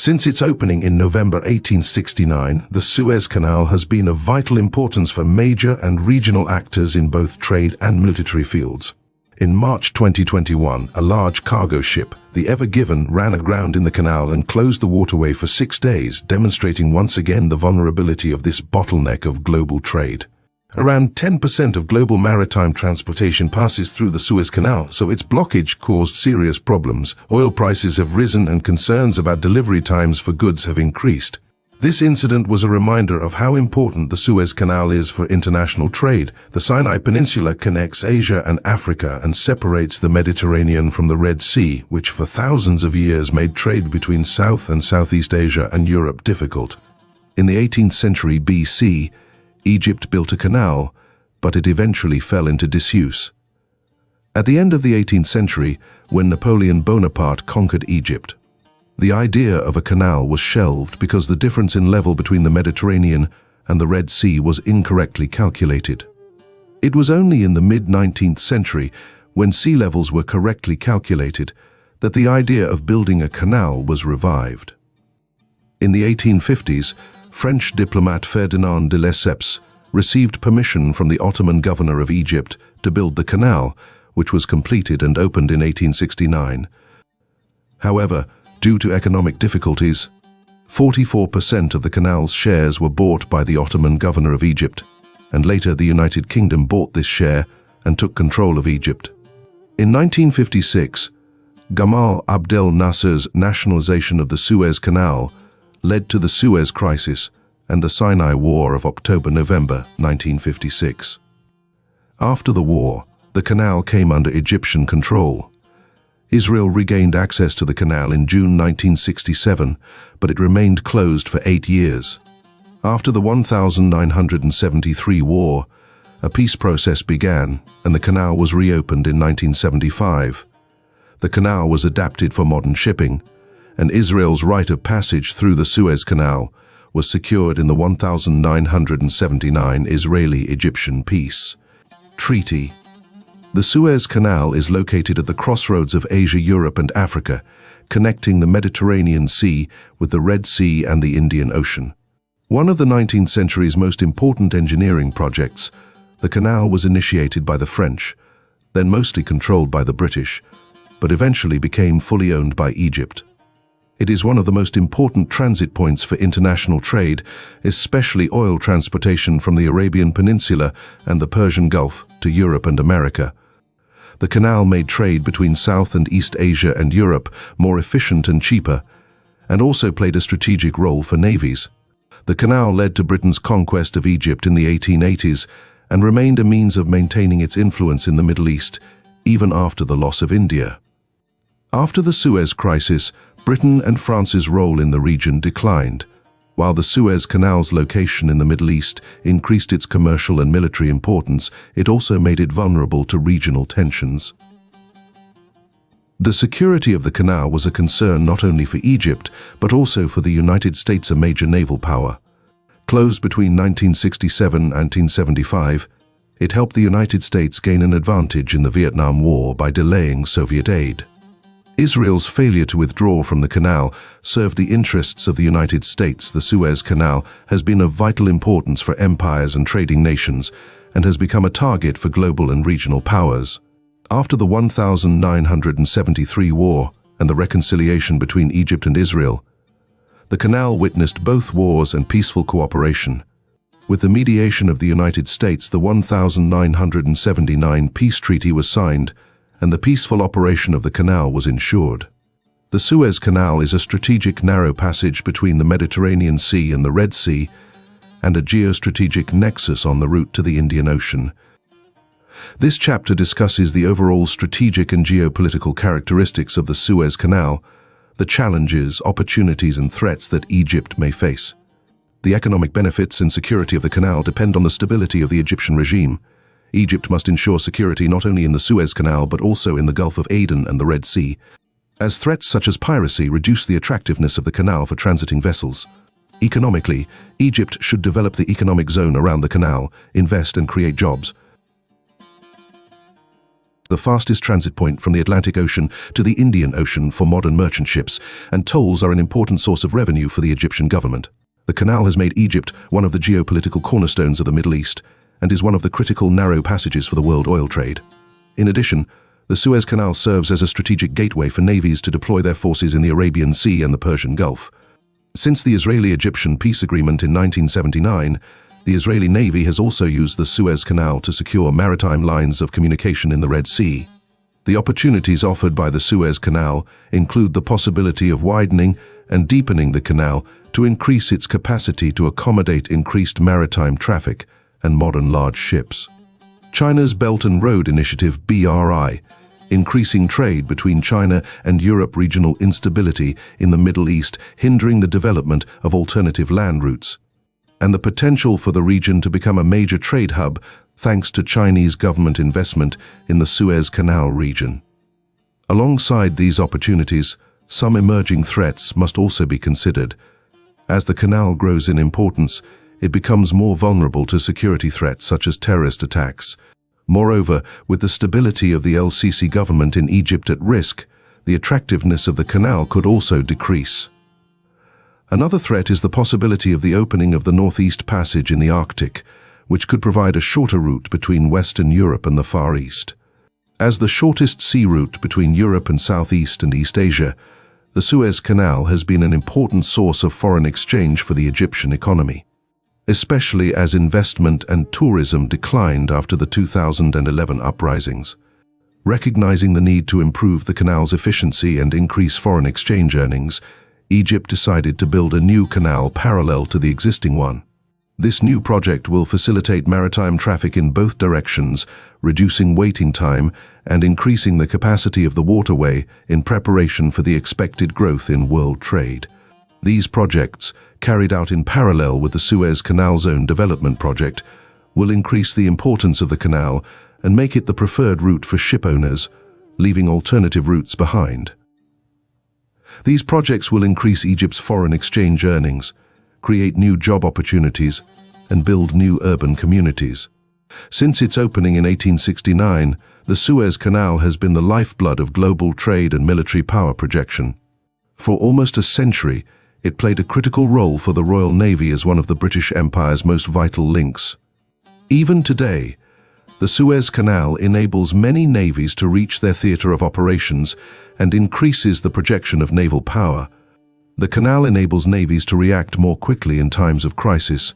Since its opening in November 1869, the Suez Canal has been of vital importance for major and regional actors in both trade and military fields. In March 2021, a large cargo ship, the Ever Given, ran aground in the canal and closed the waterway for 6 days, demonstrating once again the vulnerability of this bottleneck of global trade. Around 10% of global maritime transportation passes through the Suez Canal, so its blockage caused serious problems. Oil prices have risen and concerns about delivery times for goods have increased. This incident was a reminder of how important the Suez Canal is for international trade. The Sinai Peninsula connects Asia and Africa and separates the Mediterranean from the Red Sea, which for thousands of years made trade between South and Southeast Asia and Europe difficult. In the 18th century BC, Egypt built a canal, but it eventually fell into disuse. At the end of the 18th century, when Napoleon Bonaparte conquered Egypt, the idea of a canal was shelved because the difference in level between the Mediterranean and the Red Sea was incorrectly calculated. It was only in the mid-19th century, when sea levels were correctly calculated, that the idea of building a canal was revived. In the 1850s, French diplomat Ferdinand de Lesseps received permission from the Ottoman governor of Egypt to build the canal, which was completed and opened in 1869. However, due to economic difficulties, 44% of the canal's shares were bought by the Ottoman governor of Egypt, and later the United Kingdom bought this share and took control of Egypt. In 1956, Gamal Abdel Nasser's nationalization of the Suez Canal led to the Suez Crisis and the Sinai War of October-November 1956. After the war, the canal came under Egyptian control. Israel regained access to the canal in June 1967, but it remained closed for 8 years. After the 1973 war, a peace process began and the canal was reopened in 1975. The canal was adapted for modern shipping, and Israel's right of passage through the Suez Canal was secured in the 1979 Israeli-Egyptian Peace Treaty. The Suez Canal is located at the crossroads of Asia, Europe, and Africa, connecting the Mediterranean Sea with the Red Sea and the Indian Ocean. One of the 19th century's most important engineering projects, the canal was initiated by the French, then mostly controlled by the British, but eventually became fully owned by Egypt. It is one of the most important transit points for international trade, especially oil transportation from the Arabian Peninsula and the Persian Gulf to Europe and America. The canal made trade between South and East Asia and Europe more efficient and cheaper, and also played a strategic role for navies. The canal led to Britain's conquest of Egypt in the 1880s and remained a means of maintaining its influence in the Middle East, even after the loss of India. After the Suez Crisis, Britain and France's role in the region declined, while the Suez Canal's location in the Middle East increased its commercial and military importance. It also made it vulnerable to regional tensions. The security of the canal was a concern not only for Egypt, but also for the United States, a major naval power. Closed between 1967 and 1975, it helped the United States gain an advantage in the Vietnam War by delaying Soviet aid. Israel's failure to withdraw from the canal served the interests of the United States. The Suez Canal has been of vital importance for empires and trading nations and has become a target for global and regional powers. After the 1973 war and the reconciliation between Egypt and Israel, the canal witnessed both wars and peaceful cooperation. With the mediation of the United States, the 1979 peace treaty was signed, and the peaceful operation of the canal was ensured. The Suez Canal is a strategic narrow passage between the Mediterranean Sea and the Red Sea, and a geostrategic nexus on the route to the Indian Ocean. This chapter discusses the overall strategic and geopolitical characteristics of the Suez Canal, the challenges, opportunities, and threats that Egypt may face. The economic benefits and security of the canal depend on the stability of the Egyptian regime. Egypt must ensure security not only in the Suez Canal but also in the Gulf of Aden and the Red Sea, as threats such as piracy reduce the attractiveness of the canal for transiting vessels. Economically, Egypt should develop the economic zone around the canal, invest and create jobs. the fastest transit point from the Atlantic Ocean to the Indian Ocean for modern merchant ships, and tolls are an important source of revenue for the Egyptian government. The canal has made Egypt one of the geopolitical cornerstones of the Middle East and is one of the critical narrow passages for the world oil trade. In addition, the Suez Canal serves as a strategic gateway for navies to deploy their forces in the Arabian Sea and the Persian Gulf. Since the Israeli-Egyptian peace agreement in 1979, the Israeli Navy has also used the Suez Canal to secure maritime lines of communication in the Red Sea. The opportunities offered by the Suez Canal include the possibility of widening and deepening the canal to increase its capacity to accommodate increased maritime traffic and modern large ships. China's Belt and Road Initiative (BRI), increasing trade between China and Europe, regional instability in the Middle East hindering the development of alternative land routes, and the potential for the region to become a major trade hub thanks to Chinese government investment in the Suez Canal region. Alongside these opportunities, some emerging threats must also be considered. As the canal grows in importance, it becomes more vulnerable to security threats such as terrorist attacks. Moreover, with the stability of the El-Sisi government in Egypt at risk, the attractiveness of the canal could also decrease. Another threat is the possibility of the opening of the Northeast Passage in the Arctic, which could provide a shorter route between Western Europe and the Far East. As the shortest sea route between Europe and Southeast and East Asia, the Suez Canal has been an important source of foreign exchange for the Egyptian economy, especially as investment and tourism declined after the 2011 uprisings. Recognizing the need to improve the canal's efficiency and increase foreign exchange earnings, Egypt decided to build a new canal parallel to the existing one. This new project will facilitate maritime traffic in both directions, reducing waiting time and increasing the capacity of the waterway in preparation for the expected growth in world trade. These projects, carried out in parallel with the Suez Canal Zone Development Project, will increase the importance of the canal and make it the preferred route for ship owners, leaving alternative routes behind. These projects will increase Egypt's foreign exchange earnings, create new job opportunities, and build new urban communities. Since its opening in 1869, the Suez Canal has been the lifeblood of global trade and military power projection. For almost a century, it played a critical role for the Royal Navy as one of the British Empire's most vital links. Even today, the Suez Canal enables many navies to reach their theatre of operations and increases the projection of naval power. The canal enables navies to react more quickly in times of crisis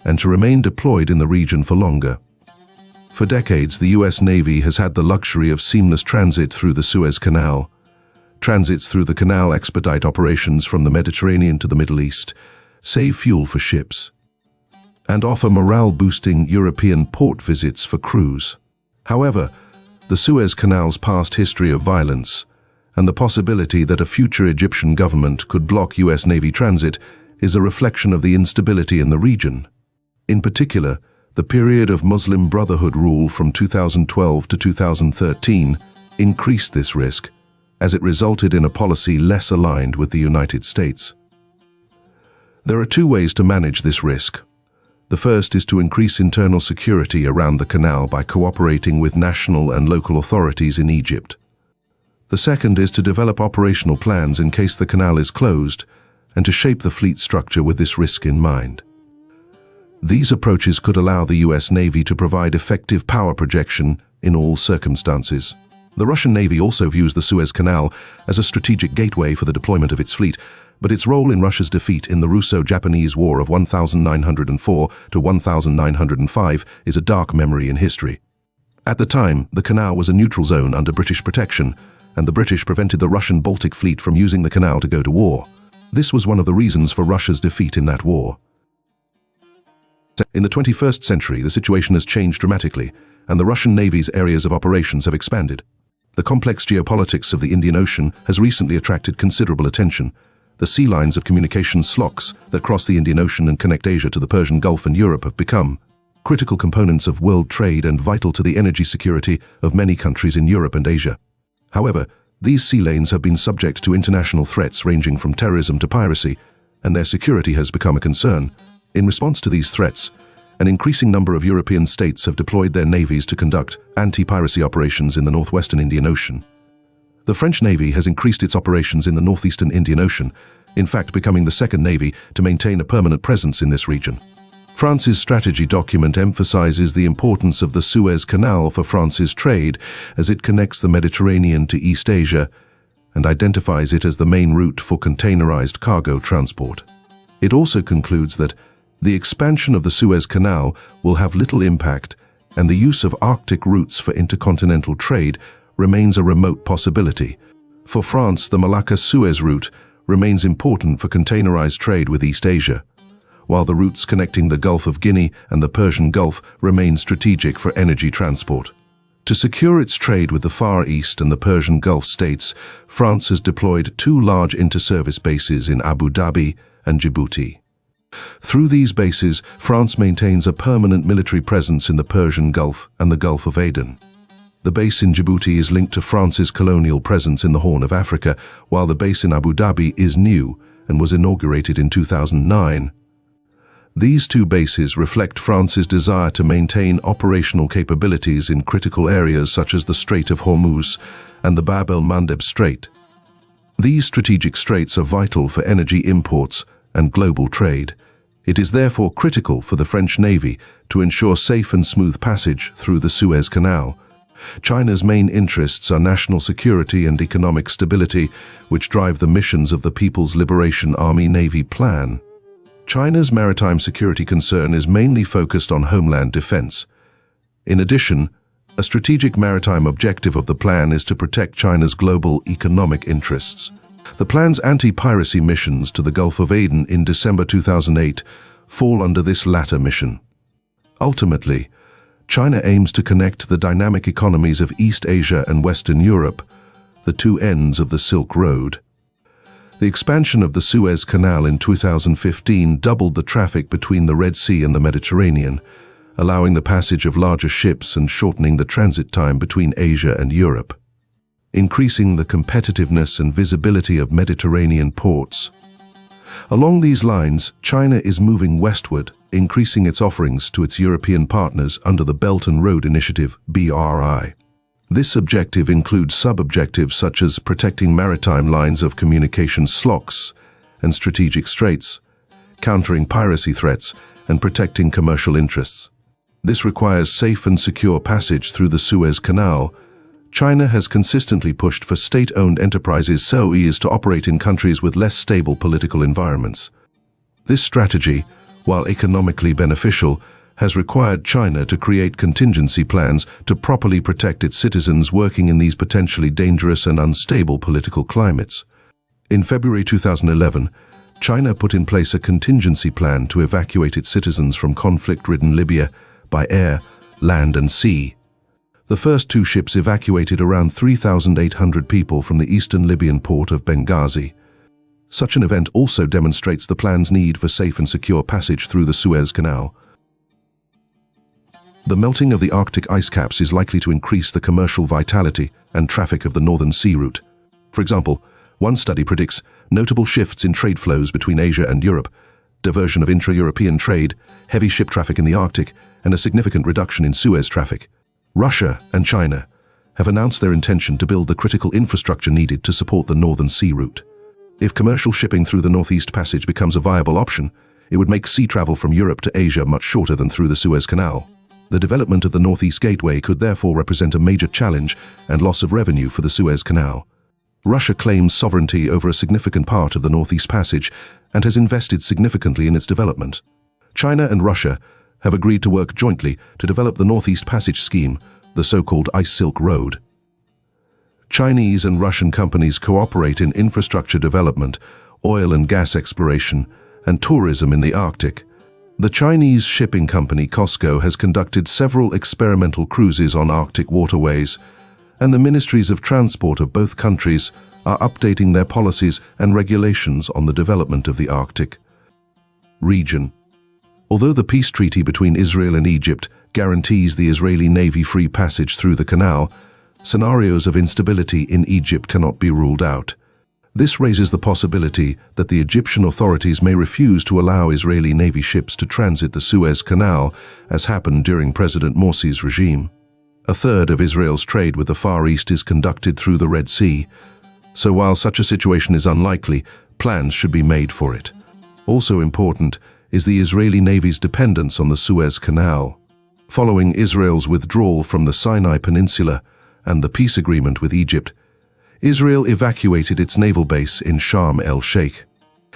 and to remain deployed in the region for longer. For decades, the US Navy has had the luxury of seamless transit through the Suez Canal. Transits through the canal expedite operations from the Mediterranean to the Middle East, save fuel for ships, and offer morale-boosting European port visits for crews. However, the Suez Canal's past history of violence and the possibility that a future Egyptian government could block US Navy transit is a reflection of the instability in the region. In particular, the period of Muslim Brotherhood rule from 2012 to 2013 increased this risk, as it resulted in a policy less aligned with the United States. There are two ways to manage this risk. The first is to increase internal security around the canal by cooperating with national and local authorities in Egypt. The second is to develop operational plans in case the canal is closed and to shape the fleet structure with this risk in mind. These approaches could allow the US Navy to provide effective power projection in all circumstances. The Russian Navy also views the Suez Canal as a strategic gateway for the deployment of its fleet, but its role in Russia's defeat in the Russo-Japanese War of 1904 to 1905 is a dark memory in history. At the time, the canal was a neutral zone under British protection, and the British prevented the Russian Baltic fleet from using the canal to go to war. This was one of the reasons for Russia's defeat in that war. In the 21st century, the situation has changed dramatically, and the Russian Navy's areas of operations have expanded. The complex geopolitics of the Indian Ocean has recently attracted considerable attention. The sea lines of communication slocks that cross the Indian Ocean and connect Asia to the Persian Gulf and Europe have become critical components of world trade and vital to the energy security of many countries in Europe and Asia. However, these sea lanes have been subject to international threats ranging from terrorism to piracy, and their security has become a concern. In response to these threats, An increasing number of European states have deployed their navies to conduct anti-piracy operations in the northwestern Indian Ocean. The French Navy has increased its operations in the northeastern Indian Ocean, in fact becoming the second navy to maintain a permanent presence in this region. France's strategy document emphasizes the importance of the Suez Canal for France's trade as it connects the Mediterranean to East Asia and identifies it as the main route for containerized cargo transport. It also concludes that the expansion of the Suez Canal will have little impact and the use of Arctic routes for intercontinental trade remains a remote possibility. For France, the Malacca-Suez route remains important for containerized trade with East Asia, while the routes connecting the Gulf of Guinea and the Persian Gulf remain strategic for energy transport. To secure its trade with the Far East and the Persian Gulf states, France has deployed 2 large inter-service bases in Abu Dhabi and Djibouti. Through these bases, France maintains a permanent military presence in the Persian Gulf and the Gulf of Aden. The base in Djibouti is linked to France's colonial presence in the Horn of Africa, while the base in Abu Dhabi is new and was inaugurated in 2009. These 2 bases reflect France's desire to maintain operational capabilities in critical areas such as the Strait of Hormuz and the Bab el-Mandeb Strait. These strategic straits are vital for energy imports and global trade. It is therefore critical for the French Navy to ensure safe and smooth passage through the Suez Canal. China's main interests are national security and economic stability, which drive the missions of the People's Liberation Army Navy plan. China's maritime security concern is mainly focused on homeland defense. In addition, a strategic maritime objective of the plan is to protect China's global economic interests. The plan's anti-piracy missions to the Gulf of Aden in December 2008 fall under this latter mission. Ultimately, China aims to connect the dynamic economies of East Asia and Western Europe, the 2 ends of the Silk Road. The expansion of the Suez Canal in 2015 doubled the traffic between the Red Sea and the Mediterranean, allowing the passage of larger ships and shortening the transit time between Asia and Europe, increasing the competitiveness and visibility of Mediterranean ports. Along these lines, China is moving westward, increasing its offerings to its European partners under the Belt and Road Initiative, BRI. This objective includes sub-objectives such as protecting maritime lines of communication slocks and strategic straits, countering piracy threats, and protecting commercial interests. This requires safe and secure passage through the Suez Canal. China has consistently pushed for state-owned enterprises so as to operate in countries with less stable political environments. This strategy, while economically beneficial, has required China to create contingency plans to properly protect its citizens working in these potentially dangerous and unstable political climates. In February 2011, China put in place a contingency plan to evacuate its citizens from conflict-ridden Libya by air, land and sea. The first 2 ships evacuated around 3,800 people from the eastern Libyan port of Benghazi. Such an event also demonstrates the plan's need for safe and secure passage through the Suez Canal. The melting of the Arctic ice caps is likely to increase the commercial vitality and traffic of the Northern Sea route. For example, one study predicts notable shifts in trade flows between Asia and Europe, diversion of intra-European trade, heavy ship traffic in the Arctic, and a significant reduction in Suez traffic. Russia and China have announced their intention to build the critical infrastructure needed to support the Northern Sea route. If commercial shipping through the Northeast Passage becomes a viable option, it would make sea travel from Europe to Asia much shorter than through the Suez Canal. The development of the Northeast Gateway could therefore represent a major challenge and loss of revenue for the Suez Canal. Russia claims sovereignty over a significant part of the Northeast Passage and has invested significantly in its development. China and Russia have agreed to work jointly to develop the Northeast Passage scheme, the so-called Ice Silk Road. Chinese and Russian companies cooperate in infrastructure development, oil and gas exploration, and tourism in the Arctic. The Chinese shipping company COSCO has conducted several experimental cruises on Arctic waterways, and the ministries of transport of both countries are updating their policies and regulations on the development of the Arctic region. Although the peace treaty between Israel and Egypt guarantees the Israeli Navy free passage through the canal, scenarios of instability in Egypt cannot be ruled out. This raises the possibility that the Egyptian authorities may refuse to allow Israeli Navy ships to transit the Suez Canal, as happened during President Morsi's regime. A third of Israel's trade with the Far East is conducted through the Red Sea, so while such a situation is unlikely, plans should be made for it. Also important is the Israeli Navy's dependence on the Suez Canal. Following Israel's withdrawal from the Sinai Peninsula and the peace agreement with Egypt, Israel evacuated its naval base in Sharm el-Sheikh.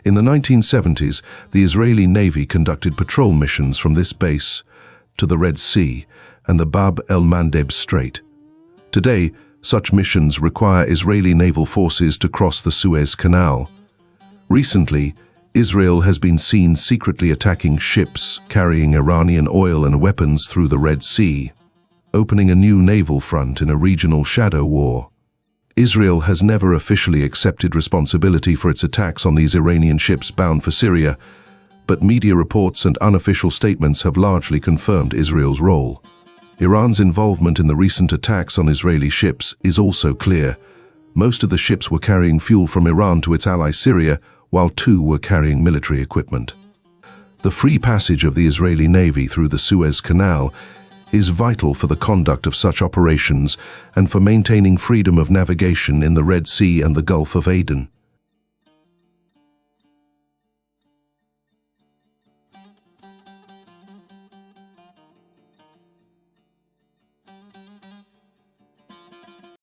In the 1970s, the Israeli Navy conducted patrol missions from this base to the Red Sea and the Bab el-Mandeb Strait. Today, such missions require Israeli naval forces to cross the Suez Canal. Recently, Israel has been seen secretly attacking ships carrying Iranian oil and weapons through the Red Sea, opening a new naval front in a regional shadow war. Israel has never officially accepted responsibility for its attacks on these Iranian ships bound for Syria, but media reports and unofficial statements have largely confirmed Israel's role. Iran's involvement in the recent attacks on Israeli ships is also clear. Most of the ships were carrying fuel from Iran to its ally Syria, while 2 were carrying military equipment. The free passage of the Israeli Navy through the Suez Canal is vital for the conduct of such operations and for maintaining freedom of navigation in the Red Sea and the Gulf of Aden.